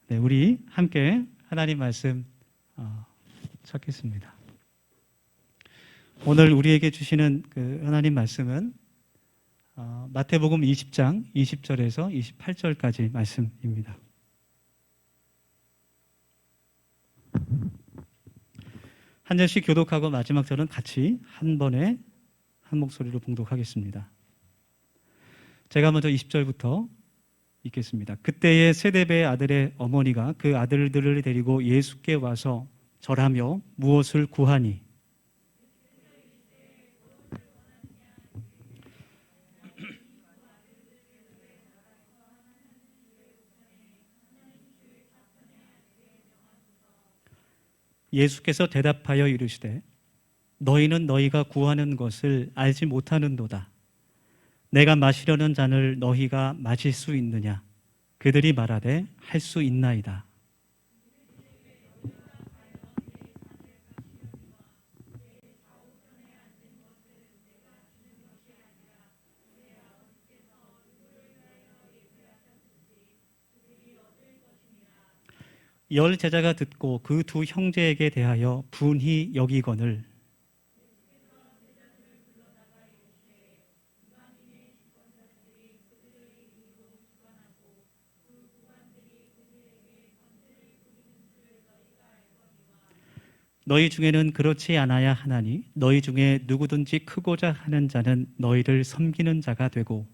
네, 우리 함께 하나님 말씀 찾겠습니다. 오늘 우리에게 주시는 그 하나님 말씀은 마태복음 20장 20절에서 28절까지 말씀입니다. 한 절씩 교독하고 마지막 절은 같이 한 번에 한 목소리로 봉독하겠습니다. 제가 먼저 20절부터 읽겠습니다. 그때에 세데베의 아들의 어머니가 그 아들들을 데리고 예수께 와서 절하며 무엇을 구하니? 예수께서 대답하여 이르시되 너희는 너희가 구하는 것을 알지 못하는도다. 내가 마시려는 잔을 너희가 마실 수 있느냐? 그들이 말하되 할 수 있나이다. 열 제자가 듣고 그 두 형제에게 대하여 분히 여기거늘 너희 중에는 그렇지 않아야 하나니 너희 중에 누구든지 크고자 하는 자는 너희를 섬기는 자가 되고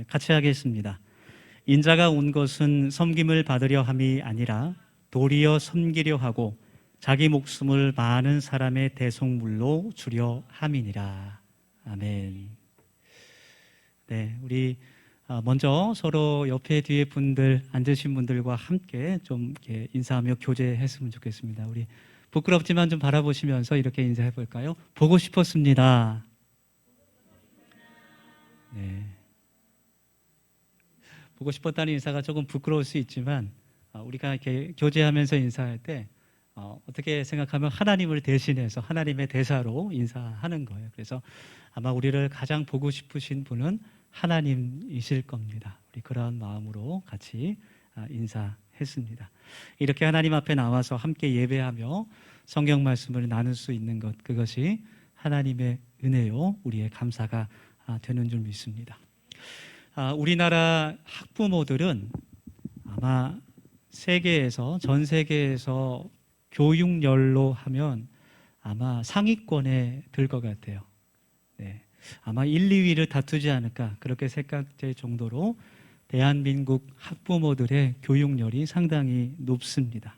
같이 하겠습니다. 인자가 온 것은 섬김을 받으려 함이 아니라 도리어 섬기려 하고 자기 목숨을 많은 사람의 대속물로 주려 함이니라. 아멘. 네, 우리 먼저 서로 옆에 뒤에 분들 앉으신 분들과 함께 좀 이렇게 인사하며 교제했으면 좋겠습니다. 우리 부끄럽지만 좀 바라보시면서 이렇게 인사해 볼까요? 보고 싶었습니다. 네. 보고 싶었다는 인사가 조금 부끄러울 수 있지만 우리가 이렇게 교제하면서 인사할 때 어떻게 생각하면 하나님을 대신해서 하나님의 대사로 인사하는 거예요. 그래서 아마 우리를 가장 보고 싶으신 분은 하나님이실 겁니다. 우리 그런 마음으로 같이 인사했습니다. 이렇게 하나님 앞에 나와서 함께 예배하며 성경 말씀을 나눌 수 있는 것, 그것이 하나님의 은혜요, 우리의 감사가 되는 줄 믿습니다. 우리나라 학부모들은 아마 전 세계에서 교육열로 하면 아마 상위권에 들 것 같아요. 네. 아마 1, 2위를 다투지 않을까 그렇게 생각될 정도로 대한민국 학부모들의 교육열이 상당히 높습니다.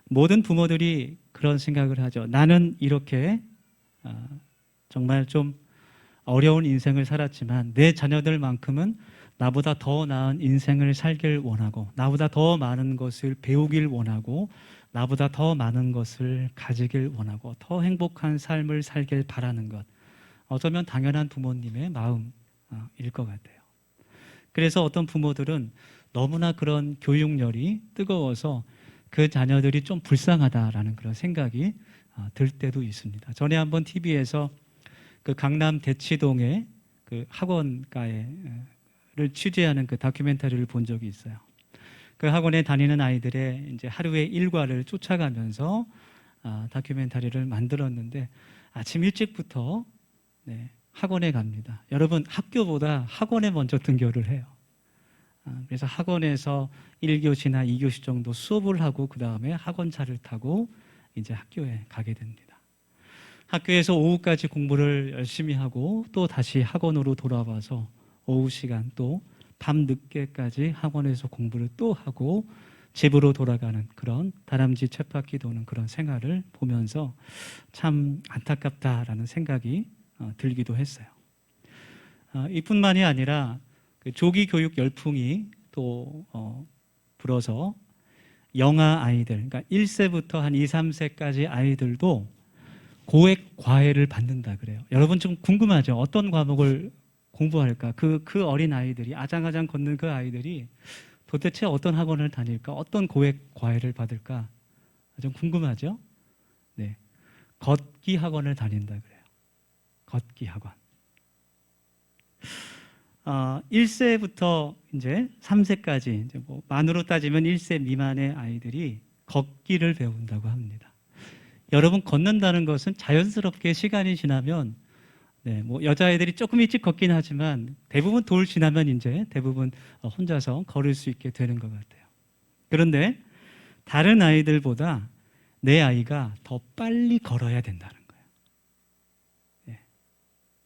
모든 부모들이 그런 생각을 하죠. 나는 이렇게 정말 좀 어려운 인생을 살았지만 내 자녀들만큼은 나보다 더 나은 인생을 살길 원하고 나보다 더 많은 것을 배우길 원하고 나보다 더 많은 것을 가지길 원하고 더 행복한 삶을 살길 바라는 것, 어쩌면 당연한 부모님의 마음일 것 같아요. 그래서 어떤 부모들은 너무나 그런 교육열이 뜨거워서 그 자녀들이 좀 불쌍하다라는 그런 생각이 들 때도 있습니다. 전에 한번 TV에서 그 강남 대치동의 그 학원가를 취재하는 그 다큐멘터리를 본 적이 있어요. 그 학원에 다니는 아이들의 이제 하루의 일과를 쫓아가면서 다큐멘터리를 만들었는데 아침 일찍부터 학원에 갑니다. 여러분, 학교보다 학원에 먼저 등교를 해요. 그래서 학원에서 1교시나 2교시 정도 수업을 하고 그 다음에 학원차를 타고 이제 학교에 가게 됩니다. 학교에서 오후까지 공부를 열심히 하고 또 다시 학원으로 돌아와서 오후 시간 또 밤 늦게까지 학원에서 공부를 또 하고 집으로 돌아가는 그런 다람쥐 쳇바퀴 도는 그런 생활을 보면서 참 안타깝다라는 생각이 들기도 했어요. 이뿐만이 아니라 그 조기 교육 열풍이 또 불어서 영아 아이들, 그러니까 1세부터 한 2, 3세까지 아이들도 고액 과외를 받는다 그래요. 여러분 좀 궁금하죠? 어떤 과목을 공부할까? 그 어린 아이들이 아장아장 걷는 그 아이들이 도대체 어떤 학원을 다닐까? 어떤 고액 과외를 받을까? 좀 궁금하죠? 네, 걷기 학원을 다닌다 그래요. 걷기 학원. 1세부터 이제 3세까지 이제 뭐 만으로 따지면 1세 미만의 아이들이 걷기를 배운다고 합니다. 여러분, 걷는다는 것은 자연스럽게 시간이 지나면 뭐 여자아이들이 조금 일찍 걷긴 하지만 대부분 돌 지나면 이제 대부분 혼자서 걸을 수 있게 되는 것 같아요. 그런데 다른 아이들보다 내 아이가 더 빨리 걸어야 된다는 거예요.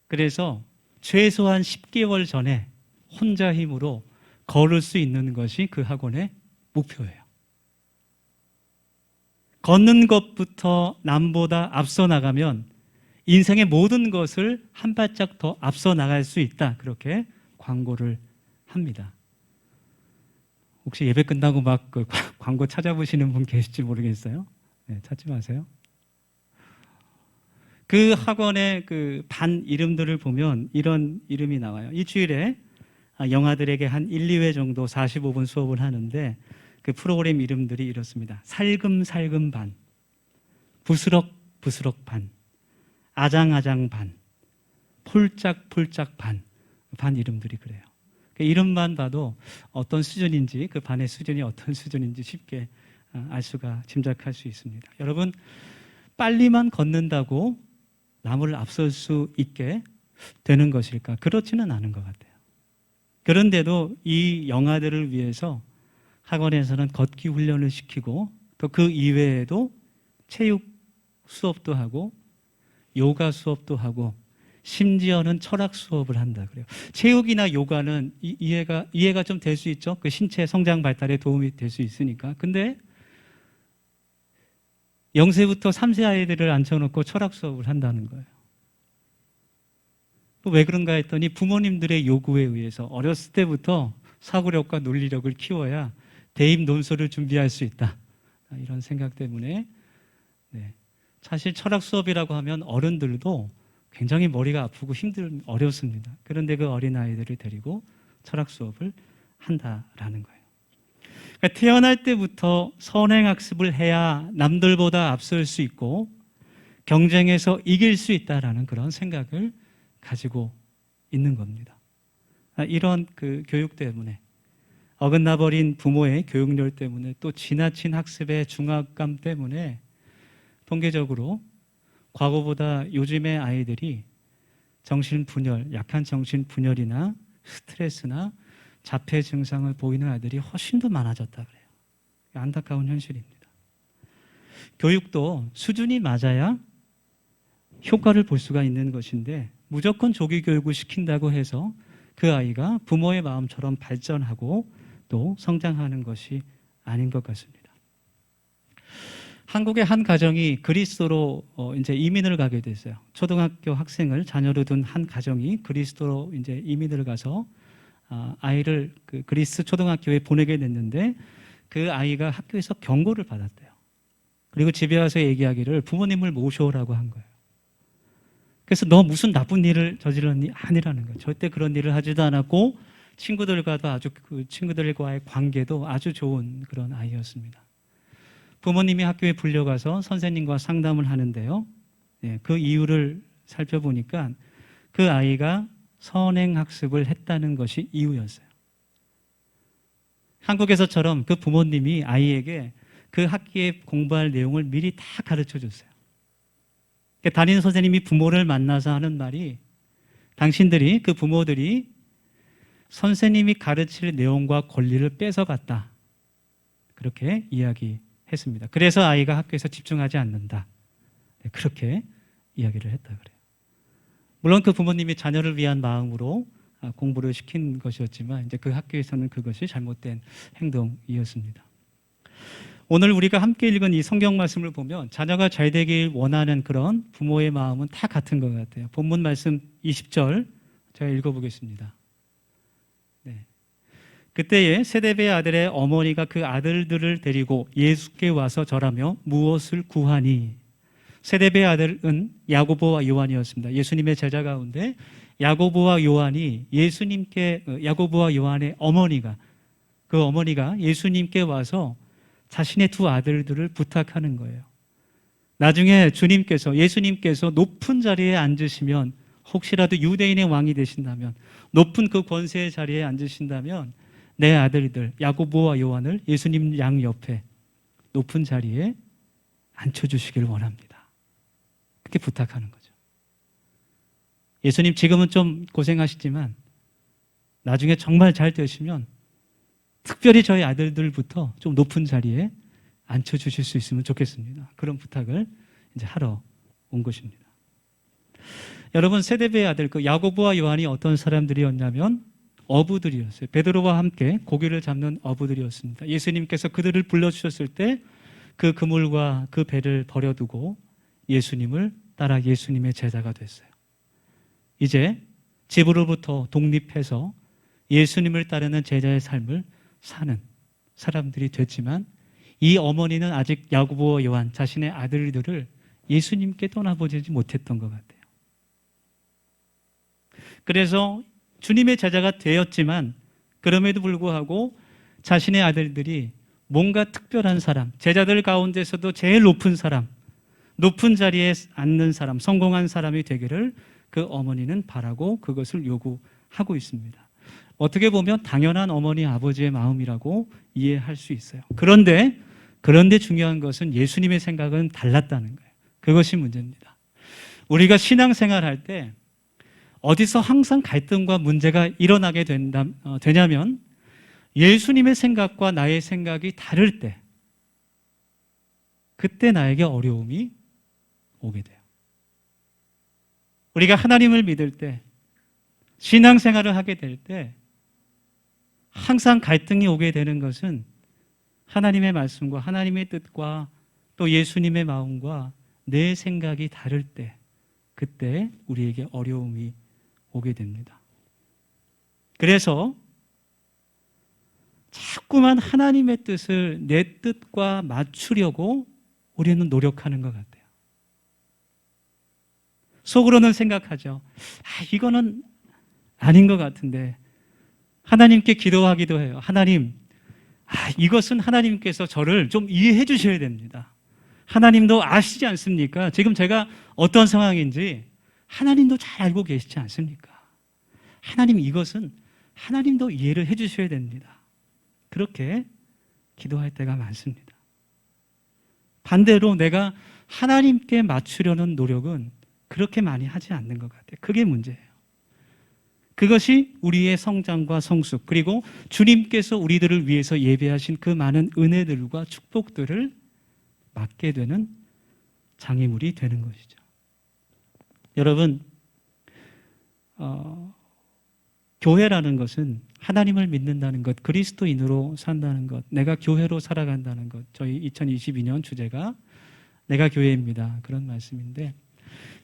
그래서 최소한 10개월 전에 혼자 힘으로 걸을 수 있는 것이 그 학원의 목표예요. 걷는 것부터 남보다 앞서 나가면 인생의 모든 것을 한 발짝 더 앞서 나갈 수 있다. 그렇게 광고를 합니다. 혹시 예배 끝나고 막 그 광고 찾아보시는 분 계실지 모르겠어요. 찾지 마세요. 그 학원의 그 반 이름들을 보면 이런 이름이 나와요. 일주일에 영아들에게 한 1, 2회 정도 45분 수업을 하는데 그 프로그램 이름들이 이렇습니다. 살금살금 반, 부스럭부스럭 반, 아장아장 반, 폴짝폴짝 반, 반 이름들이 그래요. 그 이름만 봐도 어떤 수준인지, 그 반의 수준이 어떤 수준인지 쉽게 알 수가, 짐작할 수 있습니다. 여러분, 빨리만 걷는다고 남을 앞설 수 있게 되는 것일까? 그렇지는 않은 것 같아요. 그런데도 이 영아들을 위해서 학원에서는 걷기 훈련을 시키고 또 그 이외에도 체육 수업도 하고 요가 수업도 하고 심지어는 철학 수업을 한다 그래요. 체육이나 요가는 이해가 좀 될 수 있죠. 그 신체 성장 발달에 도움이 될 수 있으니까. 근데 0세부터 3세 아이들을 앉혀놓고 철학 수업을 한다는 거예요. 또 왜 그런가 했더니 부모님들의 요구에 의해서 어렸을 때부터 사고력과 논리력을 키워야 대입 논술을 준비할 수 있다. 이런 생각 때문에 사실 철학 수업이라고 하면 어른들도 굉장히 머리가 아프고 어렵습니다. 그런데 그 어린아이들을 데리고 철학 수업을 한다라는 거예요. 그러니까 태어날 때부터 선행학습을 해야 남들보다 앞설 수 있고 경쟁에서 이길 수 있다라는 그런 생각을 가지고 있는 겁니다. 이런 그 교육 때문에 어긋나버린 부모의 교육열 때문에 또 지나친 학습의 중압감 때문에 통계적으로 과거보다 요즘의 아이들이 정신분열, 약한 정신분열이나 스트레스나 자폐 증상을 보이는 아이들이 훨씬 더 많아졌다 그래요. 안타까운 현실입니다. 교육도 수준이 맞아야 효과를 볼 수가 있는 것인데 무조건 조기 교육을 시킨다고 해서 그 아이가 부모의 마음처럼 발전하고 또 성장하는 것이 아닌 것 같습니다. 한국의 한 가정이 그리스도로 이제 이민을 가게 됐어요. 초등학교 학생을 자녀로 둔 한 가정이 그리스도로 이제 이민을 가서 아이를 그 그리스 초등학교에 보내게 됐는데 그 아이가 학교에서 경고를 받았대요. 그리고 집에 와서 얘기하기를 부모님을 모셔오라고 한 거예요. 그래서 너 무슨 나쁜 일을 저질렀니? 아니라는 거예요. 절대 그런 일을 하지도 않았고 친구들과도 아주 그 친구들과의 관계도 아주 좋은 그런 아이였습니다. 부모님이 학교에 불려가서 선생님과 상담을 하는데요. 그 이유를 살펴보니까 그 아이가 선행학습을 했다는 것이 이유였어요. 한국에서처럼 그 부모님이 아이에게 그 학기에 공부할 내용을 미리 다 가르쳐 줬어요. 담임 선생님이 부모를 만나서 하는 말이 당신들이, 그 부모들이 선생님이 가르칠 내용과 권리를 뺏어갔다. 그렇게 이야기했습니다. 그래서 아이가 학교에서 집중하지 않는다. 그렇게 이야기를 했다 그래요. 물론 그 부모님이 자녀를 위한 마음으로 공부를 시킨 것이었지만 이제 그 학교에서는 그것이 잘못된 행동이었습니다. 오늘 우리가 함께 읽은 이 성경 말씀을 보면 자녀가 잘 되길 원하는 그런 부모의 마음은 다 같은 것 같아요. 본문 말씀 20절 제가 읽어보겠습니다. 그때에 세데베 아들의 어머니가 그 아들들을 데리고 예수께 와서 절하며 무엇을 구하니? 세데베 아들은 야고보와 요한이었습니다. 예수님의 제자 가운데 야고보와 요한이 야고보와 요한의 어머니가, 그 어머니가 예수님께 와서 자신의 두 아들들을 부탁하는 거예요. 나중에 예수님께서 높은 자리에 앉으시면 혹시라도 유대인의 왕이 되신다면 높은 그 권세의 자리에 앉으신다면 내 아들들 야고보와 요한을 예수님 양 옆에 높은 자리에 앉혀주시길 원합니다. 그렇게 부탁하는 거죠. 예수님 지금은 좀 고생하시지만 나중에 정말 잘 되시면 특별히 저희 아들들부터 좀 높은 자리에 앉혀주실 수 있으면 좋겠습니다. 그런 부탁을 이제 하러 온 것입니다. 여러분, 세데베의 아들 그 야고보와 요한이 어떤 사람들이었냐면 어부들이었어요. 베드로와 함께 고기를 잡는 어부들이었습니다. 예수님께서 그들을 불러주셨을 때 그 그물과 그 배를 버려두고 예수님을 따라 예수님의 제자가 됐어요. 이제 집으로부터 독립해서 예수님을 따르는 제자의 삶을 사는 사람들이 됐지만 이 어머니는 아직 야고보와 요한 자신의 아들들을 예수님께 떠나보지 못했던 것 같아요. 그래서 주님의 제자가 되었지만 그럼에도 불구하고 자신의 아들들이 뭔가 특별한 사람, 제자들 가운데서도 제일 높은 사람, 높은 자리에 앉는 사람, 성공한 사람이 되기를 그 어머니는 바라고 그것을 요구하고 있습니다. 어떻게 보면 당연한 어머니 아버지의 마음이라고 이해할 수 있어요. 그런데 중요한 것은 예수님의 생각은 달랐다는 거예요. 그것이 문제입니다. 우리가 신앙생활할 때 어디서 항상 갈등과 문제가 일어나게 되냐면 예수님의 생각과 나의 생각이 다를 때 그때 나에게 어려움이 오게 돼요. 우리가 하나님을 믿을 때 신앙생활을 하게 될 때 항상 갈등이 오게 되는 것은 하나님의 말씀과 하나님의 뜻과 또 예수님의 마음과 내 생각이 다를 때 그때 우리에게 어려움이 오게 됩니다. 그래서 자꾸만 하나님의 뜻을 내 뜻과 맞추려고 우리는 노력하는 것 같아요. 속으로는 생각하죠. 이거는 아닌 것 같은데 하나님께 기도하기도 해요. 하나님, 이것은 하나님께서 저를 좀 이해해 주셔야 됩니다. 하나님도 아시지 않습니까? 지금 제가 어떤 상황인지 하나님도 잘 알고 계시지 않습니까? 하나님, 이것은 하나님도 이해를 해 주셔야 됩니다. 그렇게 기도할 때가 많습니다. 반대로 내가 하나님께 맞추려는 노력은 그렇게 많이 하지 않는 것 같아요. 그게 문제예요. 그것이 우리의 성장과 성숙, 그리고 주님께서 우리들을 위해서 예배하신 그 많은 은혜들과 축복들을 막게 되는 장애물이 되는 것이죠. 여러분, 교회라는 것은 하나님을 믿는다는 것, 그리스도인으로 산다는 것, 내가 교회로 살아간다는 것, 저희 2022년 주제가 내가 교회입니다. 그런 말씀인데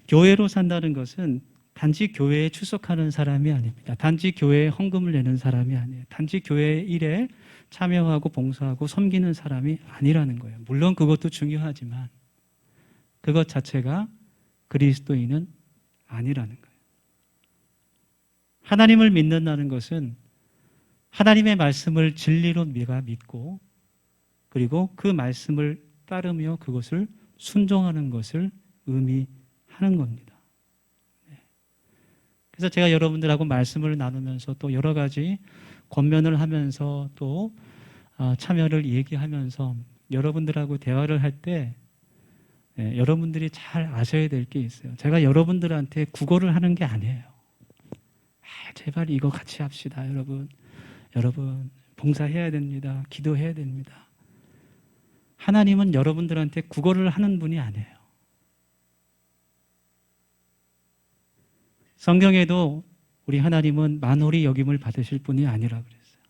교회로 산다는 것은 단지 교회에 출석하는 사람이 아닙니다. 단지 교회에 헌금을 내는 사람이 아니에요. 단지 교회 일에 참여하고 봉사하고 섬기는 사람이 아니라는 거예요. 물론 그것도 중요하지만 그것 자체가 그리스도인은 아니라는 거예요. 하나님을 믿는다는 것은 하나님의 말씀을 진리로 내가 믿고 그리고 그 말씀을 따르며 그것을 순종하는 것을 의미하는 겁니다. 그래서 제가 여러분들하고 말씀을 나누면서 또 여러 가지 권면을 하면서 또 참여를 얘기하면서 여러분들하고 대화를 할 때 여러분들이 잘 아셔야 될 게 있어요. 제가 여러분들한테 구걸을 하는 게 아니에요. 제발 이거 같이 합시다, 여러분. 여러분, 봉사해야 됩니다. 기도해야 됩니다. 하나님은 여러분들한테 구걸을 하는 분이 아니에요. 성경에도 우리 하나님은 만홀히 여김을 받으실 분이 아니라 그랬어요.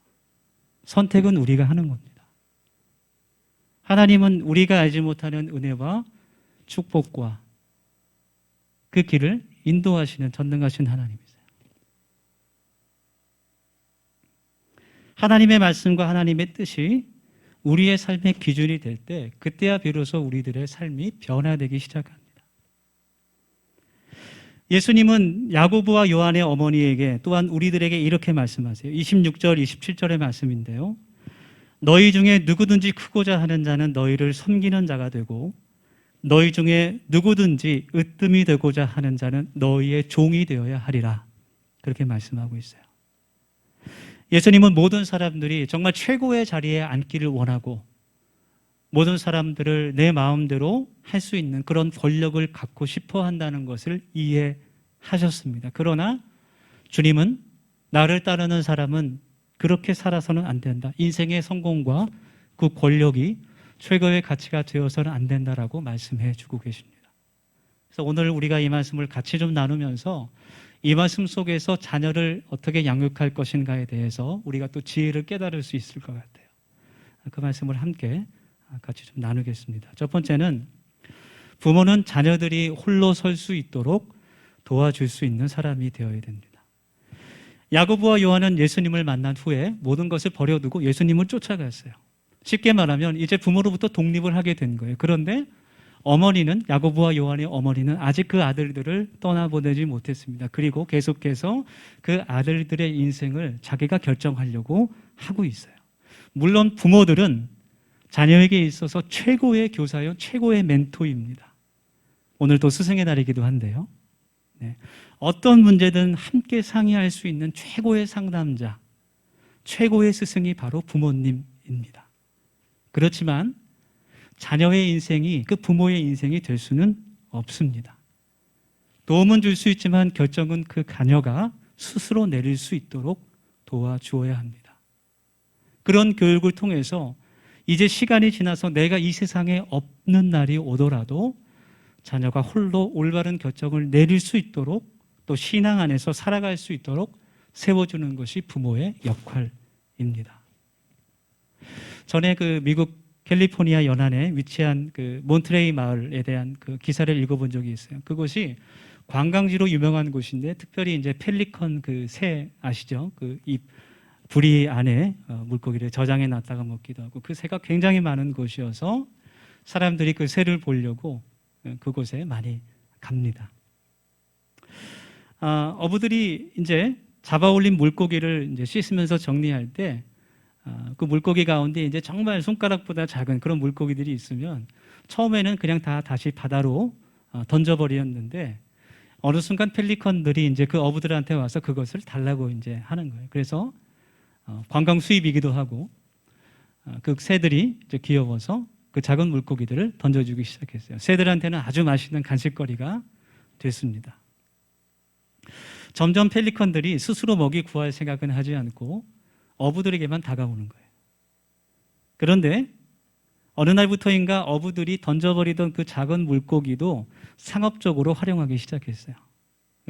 선택은 우리가 하는 겁니다. 하나님은 우리가 알지 못하는 은혜와 축복과 그 길을 인도하시는 전능하신 하나님이세요. 하나님의 말씀과 하나님의 뜻이 우리의 삶의 기준이 될 때 그때야 비로소 우리들의 삶이 변화되기 시작합니다. 예수님은 야고보와 요한의 어머니에게 또한 우리들에게 이렇게 말씀하세요. 26절, 27절의 말씀인데요. 너희 중에 누구든지 크고자 하는 자는 너희를 섬기는 자가 되고 너희 중에 누구든지 으뜸이 되고자 하는 자는 너희의 종이 되어야 하리라. 그렇게 말씀하고 있어요. 예수님은 모든 사람들이 정말 최고의 자리에 앉기를 원하고 모든 사람들을 내 마음대로 할 수 있는 그런 권력을 갖고 싶어 한다는 것을 이해하셨습니다. 그러나 주님은 나를 따르는 사람은 그렇게 살아서는 안 된다. 인생의 성공과 그 권력이 최고의 가치가 되어서는 안 된다라고 말씀해 주고 계십니다. 그래서 오늘 우리가 이 말씀을 같이 좀 나누면서 이 말씀 속에서 자녀를 어떻게 양육할 것인가에 대해서 우리가 또 지혜를 깨달을 수 있을 것 같아요. 그 말씀을 함께 같이 좀 나누겠습니다. 첫 번째는 부모는 자녀들이 홀로 설 수 있도록 도와줄 수 있는 사람이 되어야 됩니다. 야고보와 요한은 예수님을 만난 후에 모든 것을 버려두고 예수님을 쫓아갔어요. 쉽게 말하면 이제 부모로부터 독립을 하게 된 거예요. 그런데 어머니는, 야고보와 요한의 어머니는 아직 그 아들들을 떠나보내지 못했습니다. 그리고 계속해서 그 아들들의 인생을 자기가 결정하려고 하고 있어요. 물론 부모들은 자녀에게 있어서 최고의 교사요, 최고의 멘토입니다. 오늘도 스승의 날이기도 한데요. 네. 어떤 문제든 함께 상의할 수 있는 최고의 상담자, 최고의 스승이 바로 부모님입니다. 그렇지만 자녀의 인생이 그 부모의 인생이 될 수는 없습니다. 도움은 줄 수 있지만 결정은 그 자녀가 스스로 내릴 수 있도록 도와주어야 합니다. 그런 교육을 통해서 이제 시간이 지나서 내가 이 세상에 없는 날이 오더라도 자녀가 홀로 올바른 결정을 내릴 수 있도록 또 신앙 안에서 살아갈 수 있도록 세워주는 것이 부모의 역할입니다. 전에 그 미국 캘리포니아 연안에 위치한 그 몬트레이 마을에 대한 그 기사를 읽어본 적이 있어요. 그곳이 관광지로 유명한 곳인데 특별히 이제 펠리컨 그 새 아시죠? 그 이 부리 안에 물고기를 저장해 놨다가 먹기도 하고 그 새가 굉장히 많은 곳이어서 사람들이 그 새를 보려고 그곳에 많이 갑니다. 어부들이 이제 잡아올린 물고기를 이제 씻으면서 정리할 때 그 물고기 가운데 이제 정말 손가락보다 작은 그런 물고기들이 있으면 처음에는 그냥 다 다시 바다로 던져버렸는데 어느 순간 펠리컨들이 이제 그 어부들한테 와서 그것을 달라고 이제 하는 거예요. 그래서 관광 수입이기도 하고 그 새들이 이제 귀여워서 그 작은 물고기들을 던져주기 시작했어요. 새들한테는 아주 맛있는 간식거리가 됐습니다. 점점 펠리컨들이 스스로 먹이 구할 생각은 하지 않고 어부들에게만 다가오는 거예요. 그런데 어느 날부터인가 어부들이 던져버리던 그 작은 물고기도 상업적으로 활용하기 시작했어요.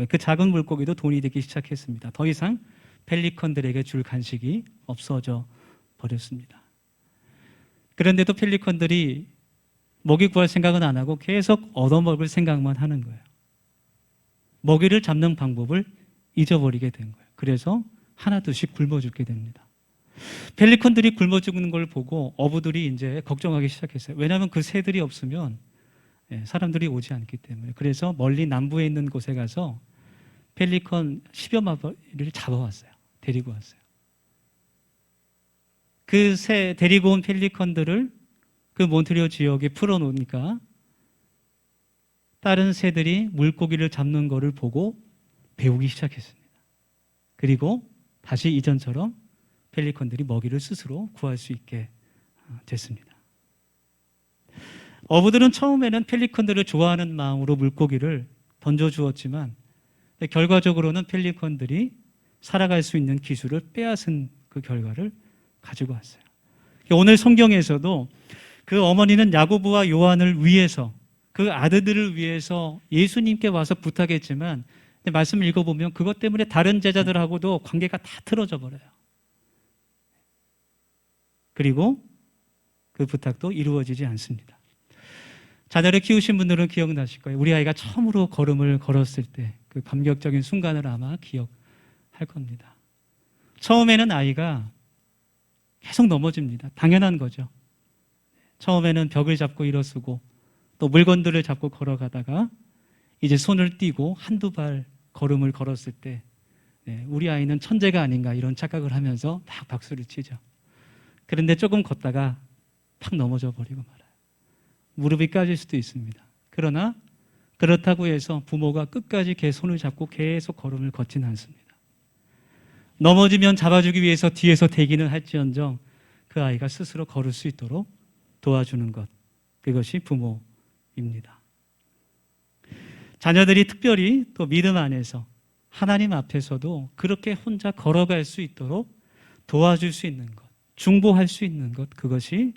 그 작은 물고기도 돈이 되기 시작했습니다. 더 이상 펠리컨들에게 줄 간식이 없어져 버렸습니다. 그런데도 펠리컨들이 먹이 구할 생각은 안 하고 계속 얻어먹을 생각만 하는 거예요. 먹이를 잡는 방법을 잊어버리게 된 거예요. 그래서 하나둘씩 굶어 죽게 됩니다. 펠리컨들이 굶어 죽는 걸 보고 어부들이 이제 걱정하기 시작했어요. 왜냐하면 그 새들이 없으면 사람들이 오지 않기 때문에. 그래서 멀리 남부에 있는 곳에 가서 펠리컨 10여 마리를 잡아왔어요. 데리고 왔어요. 그 새 데리고 온 펠리컨들을 그 몬트리올 지역에 풀어놓으니까 다른 새들이 물고기를 잡는 것을 보고 배우기 시작했습니다. 그리고 다시 이전처럼 펠리컨들이 먹이를 스스로 구할 수 있게 됐습니다. 어부들은 처음에는 펠리컨들을 좋아하는 마음으로 물고기를 던져주었지만 결과적으로는 펠리컨들이 살아갈 수 있는 기술을 빼앗은 그 결과를 가지고 왔어요. 오늘 성경에서도 그 어머니는 야고보와 요한을 위해서 그 아들들을 위해서 예수님께 와서 부탁했지만 말씀을 읽어보면 그것 때문에 다른 제자들하고도 관계가 다 틀어져 버려요. 그리고 그 부탁도 이루어지지 않습니다. 자녀를 키우신 분들은 기억나실 거예요. 우리 아이가 처음으로 걸음을 걸었을 때 그 감격적인 순간을 아마 기억할 겁니다. 처음에는 아이가 계속 넘어집니다. 당연한 거죠. 처음에는 벽을 잡고 일어서고 또 물건들을 잡고 걸어가다가 이제 손을 띄고 한두 발 걸음을 걸었을 때 우리 아이는 천재가 아닌가 이런 착각을 하면서 막 박수를 치죠. 그런데 조금 걷다가 팍 넘어져 버리고 말아요. 무릎이 까질 수도 있습니다. 그러나 그렇다고 해서 부모가 끝까지 걔 손을 잡고 계속 걸음을 걷지는 않습니다. 넘어지면 잡아주기 위해서 뒤에서 대기는 할지언정 그 아이가 스스로 걸을 수 있도록 도와주는 것, 그것이 부모입니다. 자녀들이 특별히 또 믿음 안에서 하나님 앞에서도 그렇게 혼자 걸어갈 수 있도록 도와줄 수 있는 것, 중보할 수 있는 것, 그것이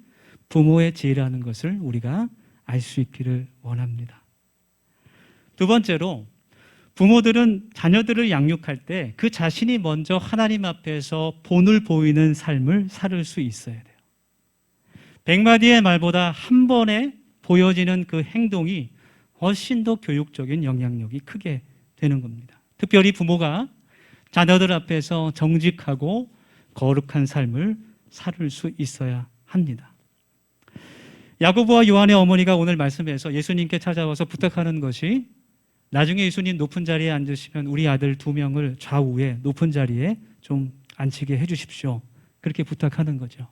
부모의 지혜라는 것을 우리가 알 수 있기를 원합니다. 두 번째로, 부모들은 자녀들을 양육할 때 그 자신이 먼저 하나님 앞에서 본을 보이는 삶을 살을 수 있어야 돼요. 100마디의 말보다 한 번에 보여지는 그 행동이 훨씬 더 교육적인 영향력이 크게 되는 겁니다. 특별히 부모가 자녀들 앞에서 정직하고 거룩한 삶을 살을 수 있어야 합니다. 야고보와 요한의 어머니가 오늘 말씀에서 예수님께 찾아와서 부탁하는 것이 나중에 예수님 높은 자리에 앉으시면 우리 아들 2명을 좌우에 높은 자리에 좀 앉히게 해주십시오. 그렇게 부탁하는 거죠.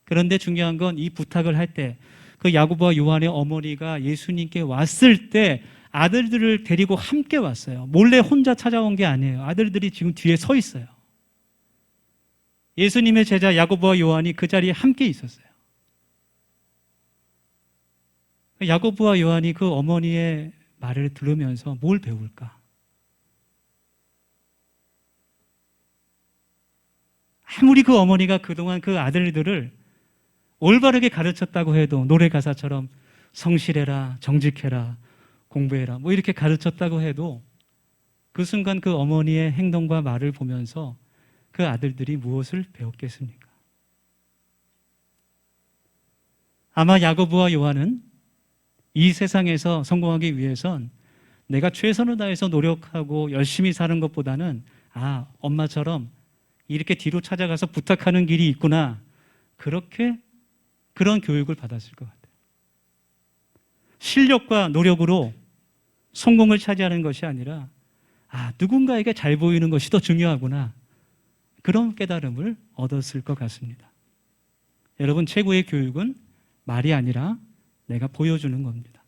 그런데 중요한 건 이 부탁을 할 때 그 야고보와 요한의 어머니가 예수님께 왔을 때 아들들을 데리고 함께 왔어요. 몰래 혼자 찾아온 게 아니에요. 아들들이 지금 뒤에 서 있어요. 예수님의 제자 야고보와 요한이 그 자리에 함께 있었어요. 야고보와 요한이 그 어머니의 말을 들으면서 뭘 배울까? 아무리 그 어머니가 그동안 그 아들들을 올바르게 가르쳤다고 해도 노래 가사처럼 성실해라, 정직해라, 공부해라 뭐 이렇게 가르쳤다고 해도 그 순간 그 어머니의 행동과 말을 보면서 그 아들들이 무엇을 배웠겠습니까? 아마 야고보와 요한은 이 세상에서 성공하기 위해선 내가 최선을 다해서 노력하고 열심히 사는 것보다는 엄마처럼 이렇게 뒤로 찾아가서 부탁하는 길이 있구나, 그런 교육을 받았을 것 같아요. 실력과 노력으로 성공을 차지하는 것이 아니라 누군가에게 잘 보이는 것이 더 중요하구나, 그런 깨달음을 얻었을 것 같습니다. 여러분, 최고의 교육은 말이 아니라 내가 보여주는 겁니다.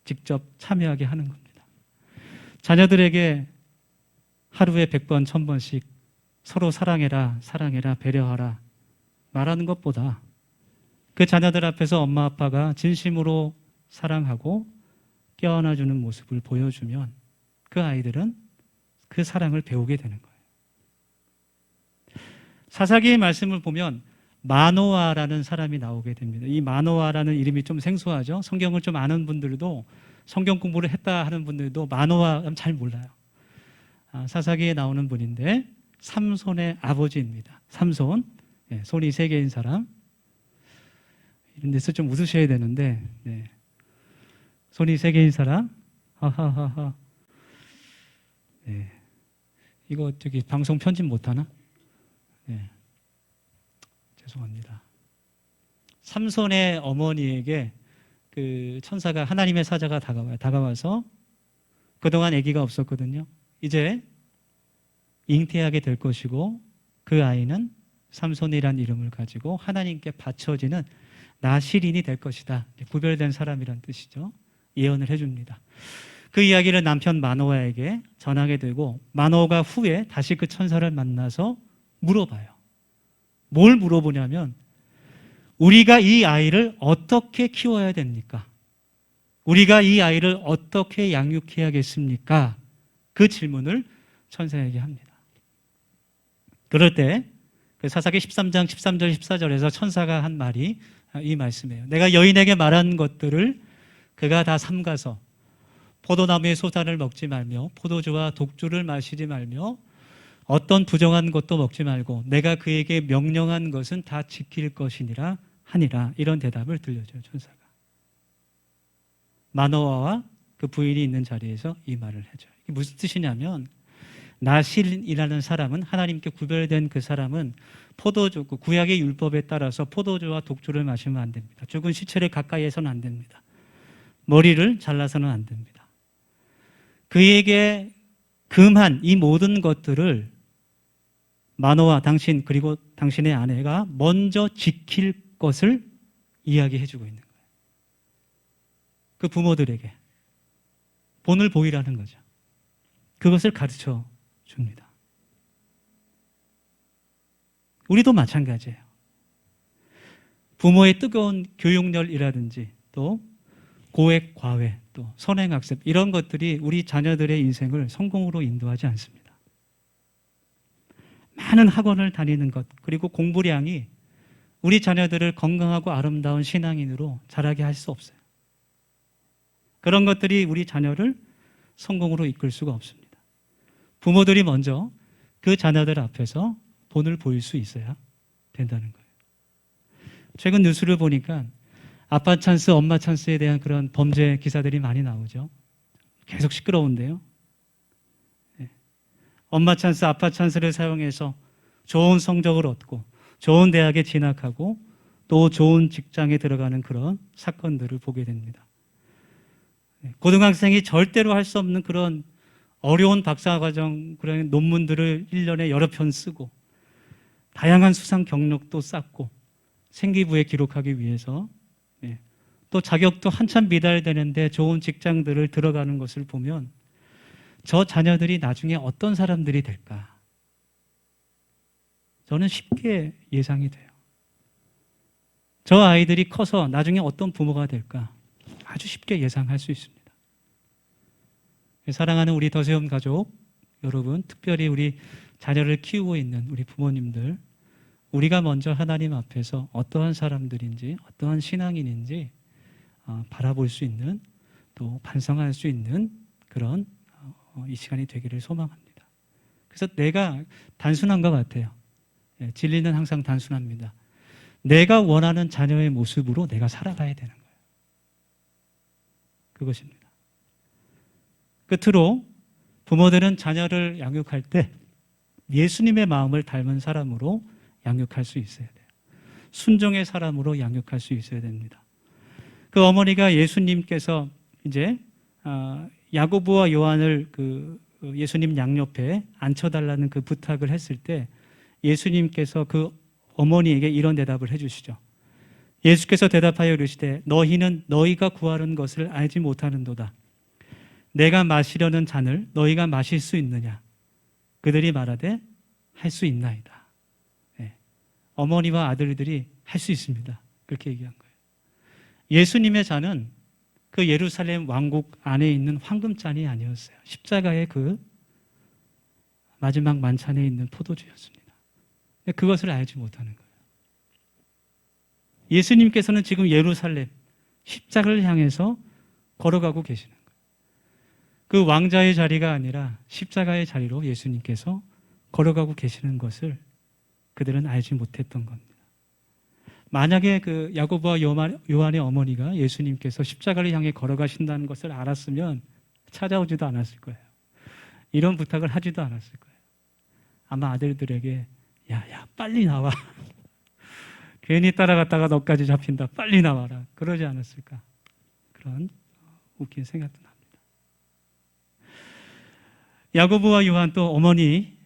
직접 참여하게 하는 겁니다. 자녀들에게 하루에 100번, 1000번씩 서로 사랑해라, 사랑해라, 배려하라 말하는 것보다 그 자녀들 앞에서 엄마 아빠가 진심으로 사랑하고 껴안아주는 모습을 보여주면 그 아이들은 그 사랑을 배우게 되는 거예요. 사사기의 말씀을 보면 마노아라는 사람이 나오게 됩니다. 이 마노아라는 이름이 좀 생소하죠? 성경을 좀 아는 분들도, 성경 공부를 했다 하는 분들도 마노아 잘 몰라요. 사사기에 나오는 분인데 삼손의 아버지입니다. 삼손, 손이 3개인 사람. 이런 데서 좀 웃으셔야 되는데, 손이 3개인 사람, 하하하하. 이거 방송 편집 못하나? 죄송합니다. 삼손의 어머니에게 그 천사가, 하나님의 사자가 다가와서 그동안 아기가 없었거든요. 이제 잉태하게 될 것이고 그 아이는 삼손이란 이름을 가지고 하나님께 바쳐지는 나실인이 될 것이다. 구별된 사람이란 뜻이죠. 예언을 해줍니다. 그 이야기를 남편 마노아에게 전하게 되고 마노아가 후에 다시 그 천사를 만나서 물어봐요. 뭘 물어보냐면 우리가 이 아이를 어떻게 키워야 됩니까? 우리가 이 아이를 어떻게 양육해야겠습니까? 그 질문을 천사에게 합니다. 그럴 때 그 사사기 13장 13절 14절에서 천사가 한 말이 이 말씀이에요. 내가 여인에게 말한 것들을 그가 다 삼가서 포도나무의 소산을 먹지 말며 포도주와 독주를 마시지 말며 어떤 부정한 것도 먹지 말고 내가 그에게 명령한 것은 다 지킬 것이니라 하니라. 이런 대답을 들려줘요, 천사가. 마노아와 그 부인이 있는 자리에서 이 말을 해줘요. 이게 무슨 뜻이냐면 나실이라는 사람은, 하나님께 구별된 그 사람은 포도주, 구약의 율법에 따라서 포도주와 독주를 마시면 안 됩니다. 죽은 시체를 가까이에서는 안 됩니다. 머리를 잘라서는 안 됩니다. 그에게 금한 이 모든 것들을 마노아, 당신 그리고 당신의 아내가 먼저 지킬 것을 이야기해 주고 있는 거예요. 그 부모들에게 본을 보이라는 거죠. 그것을 가르쳐 줍니다. 우리도 마찬가지예요. 부모의 뜨거운 교육열이라든지 또 고액 과외, 또 선행학습 이런 것들이 우리 자녀들의 인생을 성공으로 인도하지 않습니다. 많은 학원을 다니는 것, 그리고 공부량이 우리 자녀들을 건강하고 아름다운 신앙인으로 자라게 할 수 없어요. 그런 것들이 우리 자녀를 성공으로 이끌 수가 없습니다. 부모들이 먼저 그 자녀들 앞에서 본을 보일 수 있어야 된다는 거예요. 최근 뉴스를 보니까 아빠 찬스, 엄마 찬스에 대한 그런 범죄 기사들이 많이 나오죠. 계속 시끄러운데요. 엄마 찬스, 아빠 찬스를 사용해서 좋은 성적을 얻고 좋은 대학에 진학하고 또 좋은 직장에 들어가는 그런 사건들을 보게 됩니다. 고등학생이 절대로 할 수 없는 그런 어려운 박사과정 그런 논문들을 1년에 여러 편 쓰고 다양한 수상 경력도 쌓고 생기부에 기록하기 위해서 또 자격도 한참 미달되는데 좋은 직장들을 들어가는 것을 보면 저 자녀들이 나중에 어떤 사람들이 될까? 저는 쉽게 예상이 돼요. 저 아이들이 커서 나중에 어떤 부모가 될까? 아주 쉽게 예상할 수 있습니다. 사랑하는 우리 더세움 가족 여러분, 특별히 우리 자녀를 키우고 있는 우리 부모님들, 우리가 먼저 하나님 앞에서 어떠한 사람들인지, 어떠한 신앙인인지 바라볼 수 있는, 또 반성할 수 있는 그런 이 시간이 되기를 소망합니다. 그래서 내가 단순한 것 같아요. 진리는 항상 단순합니다. 내가 원하는 자녀의 모습으로 내가 살아가야 되는 거예요. 그것입니다. 끝으로 부모들은 자녀를 양육할 때 예수님의 마음을 닮은 사람으로 양육할 수 있어야 돼요. 순종의 사람으로 양육할 수 있어야 됩니다. 그 어머니가 예수님께서 이제 야고보와 요한을 그 예수님 양옆에 앉혀달라는 그 부탁을 했을 때 예수님께서 그 어머니에게 이런 대답을 해주시죠. 예수께서 대답하여 이르시되 너희는 너희가 구하는 것을 알지 못하는도다. 내가 마시려는 잔을 너희가 마실 수 있느냐? 그들이 말하되 할 수 있나이다. 어머니와 아들들이 할 수 있습니다. 그렇게 얘기한 거예요. 예수님의 잔은 그 예루살렘 왕국 안에 있는 황금잔이 아니었어요. 십자가의 그 마지막 만찬에 있는 포도주였습니다. 그것을 알지 못하는 거예요. 예수님께서는 지금 예루살렘 십자가를 향해서 걸어가고 계시는 거예요. 그 왕자의 자리가 아니라 십자가의 자리로 예수님께서 걸어가고 계시는 것을 그들은 알지 못했던 겁니다. 만약에 그 야고보와 요한의 어머니가 예수님께서 십자가를 향해 걸어가신다는 것을 알았으면 찾아오지도 않았을 거예요. 이런 부탁을 하지도 않았을 거예요. 아마 아들들에게 야 빨리 나와. 괜히 따라갔다가 너까지 잡힌다. 빨리 나와라. 그러지 않았을까. 그런 웃긴 생각도 납니다. 야고보와 요한 또 어머니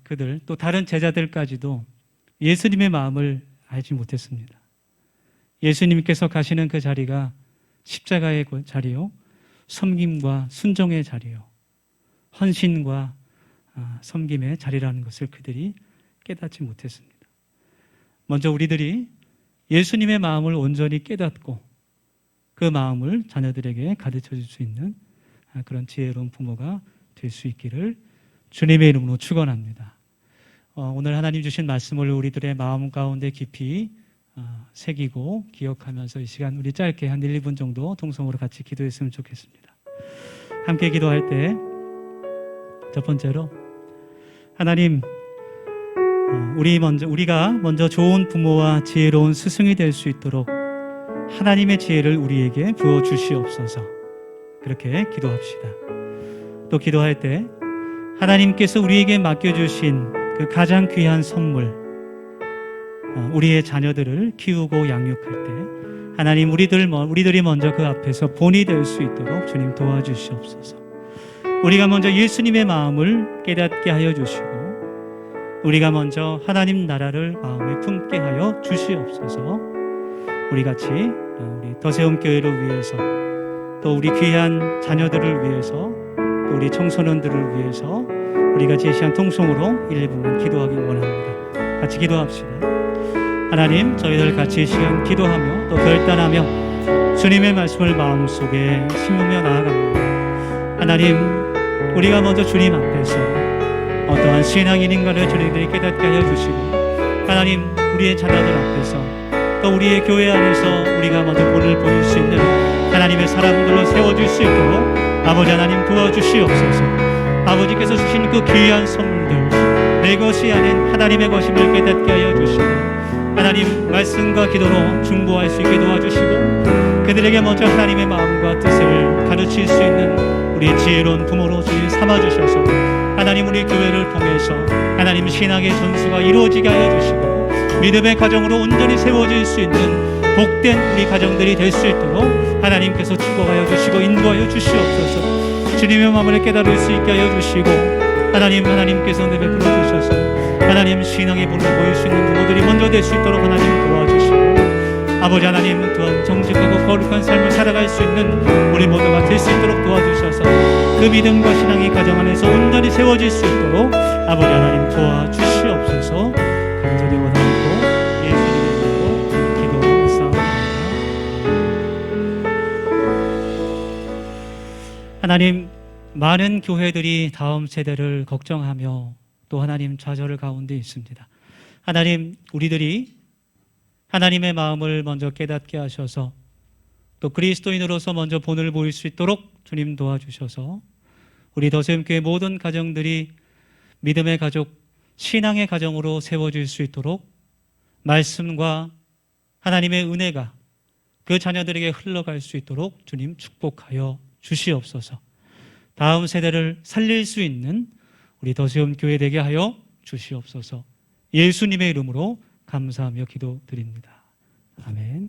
그들 또 다른 제자들까지도 예수님의 마음을 알지 못했습니다. 예수님께서 가시는 그 자리가 십자가의 자리요, 섬김과 순종의 자리요, 헌신과 섬김의 자리라는 것을 그들이 깨닫지 못했습니다. 먼저 우리들이 예수님의 마음을 온전히 깨닫고 그 마음을 자녀들에게 가르쳐 줄 수 있는 그런 지혜로운 부모가 될 수 있기를 주님의 이름으로 축원합니다. 오늘 하나님 주신 말씀을 우리들의 마음 가운데 깊이 새기고 기억하면서 이 시간 우리 짧게 한 1, 2분 정도 통성으로 같이 기도했으면 좋겠습니다. 함께 기도할 때 첫 번째로 하나님, 우리가 먼저 좋은 부모와 지혜로운 스승이 될 수 있도록 하나님의 지혜를 우리에게 부어 주시옵소서. 그렇게 기도합시다. 또 기도할 때 하나님께서 우리에게 맡겨주신 그 가장 귀한 선물, 우리의 자녀들을 키우고 양육할 때 하나님 우리들이 먼저 그 앞에서 본이 될 수 있도록 주님 도와주시옵소서. 우리가 먼저 예수님의 마음을 깨닫게 하여 주시고 우리가 먼저 하나님 나라를 마음에 품게 하여 주시옵소서. 우리 같이 우리 더세움 교회를 위해서 또 우리 귀한 자녀들을 위해서 또 우리 청소년들을 위해서 우리가 제시한 통성으로 1, 2분만 기도하기 원합니다. 같이 기도합시다. 하나님, 저희들 같이 시간 기도하며 또 결단하며 주님의 말씀을 마음속에 심으며 나아갑니다. 하나님, 우리가 먼저 주님 앞에서 어떠한 신앙인인가를 주님들이 깨닫게 하여 주시고, 하나님, 우리의 자녀들 앞에서 또 우리의 교회 안에서 우리가 먼저 본을 보일 수 있는 하나님의 사람들로 세워질 수 있도록 아버지 하나님 도와주시옵소서. 아버지께서 주신 그 귀한 선물들, 내 것이 아닌 하나님의 것임을 깨닫게 하여 주시고, 하나님 말씀과 기도로 중보할 수 있게 도와주시고, 그들에게 먼저 하나님의 마음과 뜻을 가르칠 수 있는 우리 지혜로운 부모로 주님 삼아주셔서 하나님 우리 교회를 통해서 하나님 신앙의 전수가 이루어지게 하여 주시고, 믿음의 가정으로 온전히 세워질 수 있는 복된 우리 가정들이 될 수 있도록 하나님께서 축복하여 주시고 인도하여 주시옵소서. 주님의 마음을 깨달을 수 있게 하여 주시고, 하나님께서 내베풀어 주셔서 하나님 신앙의 본을 보일 수 있는 부모들이 먼저 될 수 있도록 하나님 도와주시고, 아버지 하나님 또한 정직하고 거룩한 삶을 살아갈 수 있는 우리 모두가 될 수 있도록 도와주셔서 그 믿음과 신앙이 가정 안에서 온전히 세워질 수 있도록 아버지 하나님 도와주시옵소서. 간절히 원하고 예수님의 이름으로 기도하옵나이다. 하나님, 많은 교회들이 다음 세대를 걱정하며 또 하나님 좌절 가운데 있습니다. 하나님, 우리들이 하나님의 마음을 먼저 깨닫게 하셔서 또 그리스도인으로서 먼저 본을 보일 수 있도록 주님 도와주셔서 우리 더세움교회 모든 가정들이 믿음의 가족, 신앙의 가정으로 세워질 수 있도록 말씀과 하나님의 은혜가 그 자녀들에게 흘러갈 수 있도록 주님 축복하여 주시옵소서. 다음 세대를 살릴 수 있는 우리 더세움교회 되게 하여 주시옵소서. 예수님의 이름으로 감사하며 기도드립니다. 아멘.